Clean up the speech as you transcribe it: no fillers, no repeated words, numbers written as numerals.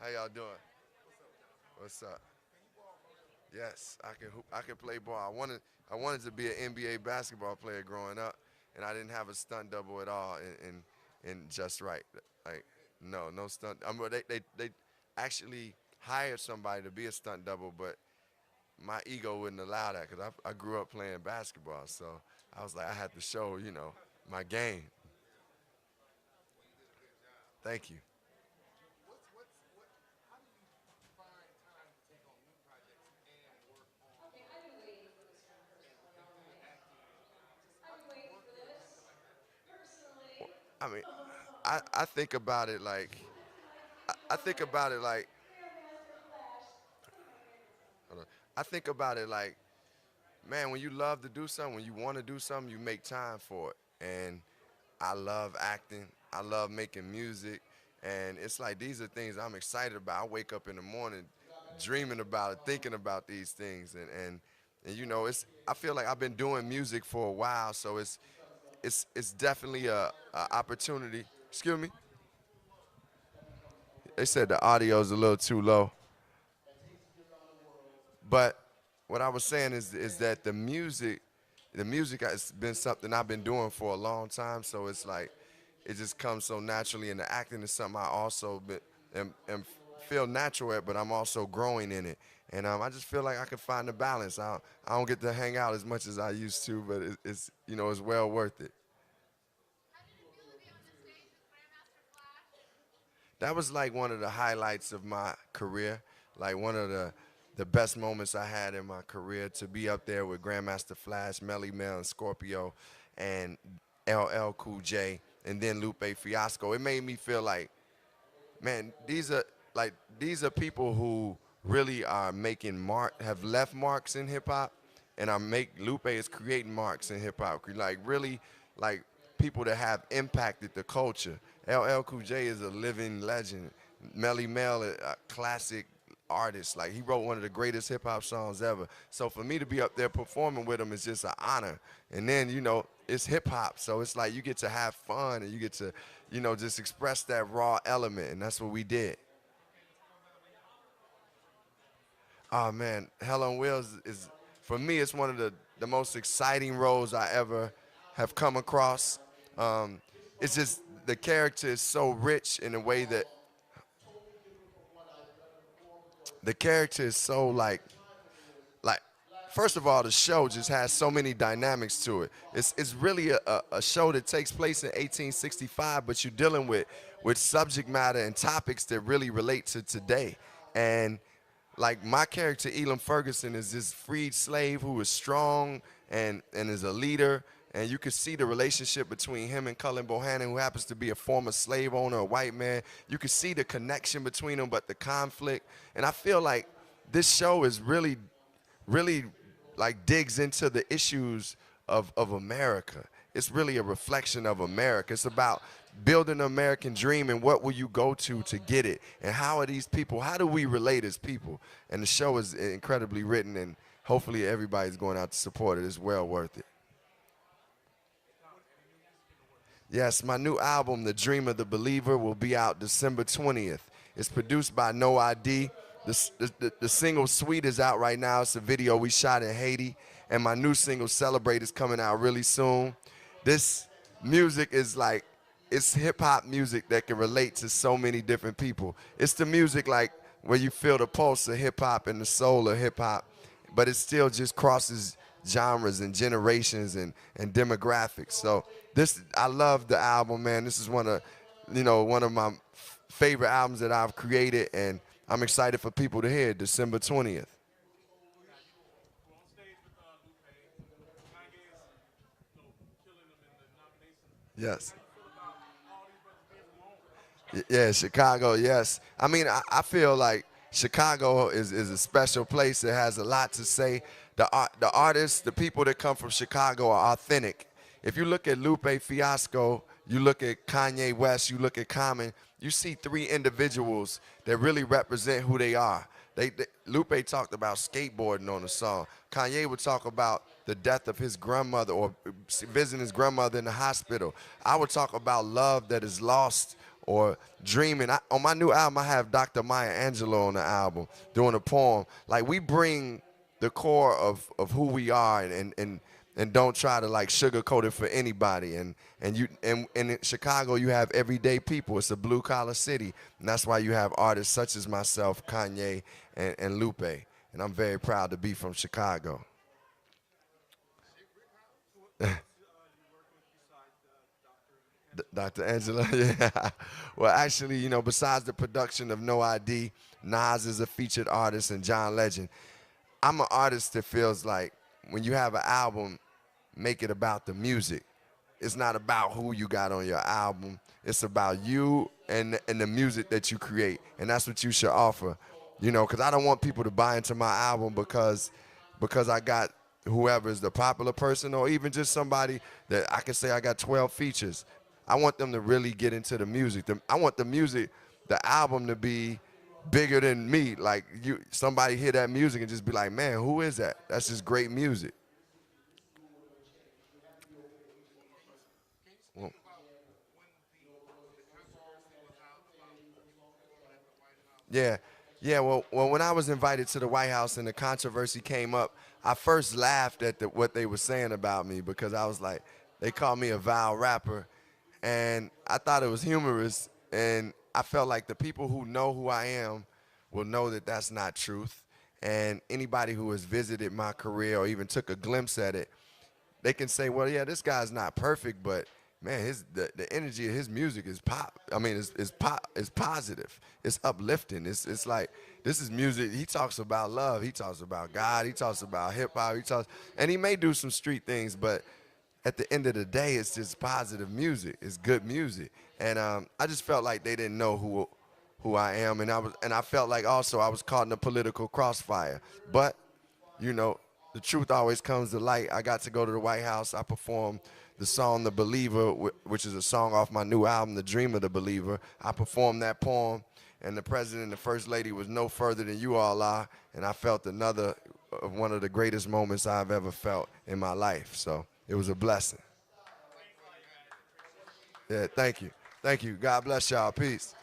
How y'all doing? What's up? Yes, I can hoop. I can play ball. I wanted to be an NBA basketball player growing up, and I didn't have a stunt double at all in just right. Like no stunt. I mean, they actually hired somebody to be a stunt double, but my ego wouldn't allow that because I grew up playing basketball. So I was like, I had to show my game. Thank you. I mean, I think about it like I think about it like hold on. I think about it like, man, when you love to do something, when you want to do something, you make time for it. And I love acting. I love making music. And it's like these are things I'm excited about. I wake up in the morning dreaming about it, thinking about these things. And it's I feel like I've been doing music for a while, so it's definitely a opportunity. Excuse me? They said the audio's a little too low. But what I was saying is that the music has been something I've been doing for a long time. So it's like it just comes so naturally, and the acting is something I also am feel natural at, but I'm also growing in it. And I just feel like I can find the balance. I don't get to hang out as much as I used to, but it's well worth it. That was like one of the highlights of my career, like one of the best moments I had in my career to be up there with Grandmaster Flash, Melly Mel, and Scorpio, and LL Cool J, and then Lupe Fiasco. It made me feel like, man, these are people who really are making have left marks in hip hop, and Lupe is creating marks in hip hop, like really, like people that have impacted the culture. LL Cool J is a living legend. Melly Mel, a classic artist. Like he wrote one of the greatest hip hop songs ever. So for me to be up there performing with him is just an honor. And then it's hip hop, so it's like you get to have fun and you get to just express that raw element, and that's what we did. Oh man, Hell on Wheels is for me. It's one of the most exciting roles I ever have come across. Um, it's just the character is so rich in a way that the character is so like first of all, the show just has so many dynamics to it. It's really a show that takes place in 1865, but you're dealing with subject matter and topics that really relate to today. And like my character Elam Ferguson is this freed slave who is strong and is a leader. And you can see the relationship between him and Cullen Bohannon, who happens to be a former slave owner, a white man. You can see the connection between them, but the conflict. And I feel like this show is really like digs into the issues of America. It's really a reflection of America. It's about building an American dream and what will you go to get it, and how are these people, how do we relate as people. And the show is incredibly written, and hopefully everybody's going out to support it. It's well worth it. Yes, my new album, The Dream of the Believer, will be out December 20th. It's produced by No ID. The single Sweet is out right now. It's a video we shot in Haiti. And my new single Celebrate is coming out really soon. This music is like, it's hip hop music that can relate to so many different people. It's the music like where you feel the pulse of hip hop and the soul of hip hop, but it still just crosses genres and generations and demographics. So I love the album, man. This is one of my favorite albums that I've created, and I'm excited for people to hear it December 20th. Yes. Yeah, Chicago, yes. I mean, I feel like Chicago is a special place. It has a lot to say. The artists, the people that come from Chicago are authentic. If you look at Lupe Fiasco, you look at Kanye West, you look at Common, you see three individuals that really represent who they are. Lupe talked about skateboarding on the song. Kanye would talk about the death of his grandmother or visiting his grandmother in the hospital. I would talk about love that is lost or dreaming. On my new album, I have Dr. Maya Angelou on the album doing a poem. Like we bring the core of who we are and don't try to like sugarcoat it for anybody. And in Chicago you have everyday people. It's a blue collar city, and that's why you have artists such as myself, Kanye, and Lupe. And I'm very proud to be from Chicago. Dr. Angela, yeah. Well, actually, besides the production of No ID, Nas is a featured artist and John Legend. I'm an artist that feels like when you have an album, make it about the music. It's not about who you got on your album. It's about you and the music that you create, and that's what you should offer. Because I don't want people to buy into my album because I got whoever is the popular person or even just somebody that I can say I got 12 features. I want them to really get into the music. I want the music, the album to be bigger than me. Like somebody hear that music and just be like, man, who is that? That's just great music. Well, yeah, yeah. Well, when I was invited to the White House and the controversy came up, I first laughed at what they were saying about me because I was like, they called me a vile rapper, and I thought it was humorous, and I felt like the people who know who I am will know that that's not truth, and anybody who has visited my career or even took a glimpse at it, they can say, well, yeah, this guy's not perfect, but man, the energy of his music is pop. I mean, it's pop. It's positive. It's uplifting. It's like this is music. He talks about love. He talks about God. He talks about hip hop. And he may do some street things, but at the end of the day, it's just positive music. It's good music, and I just felt like they didn't know who I am, and I felt like also I was caught in a political crossfire, but you know, the truth always comes to light. I got to go to the White House. I performed the song The Believer, which is a song off my new album, The Dream of the Believer. I performed that poem, and the president and the first lady was no further than you all are, and I felt another of one of the greatest moments I've ever felt in my life. So it was a blessing. Yeah, thank you. Thank you. God bless y'all. Peace.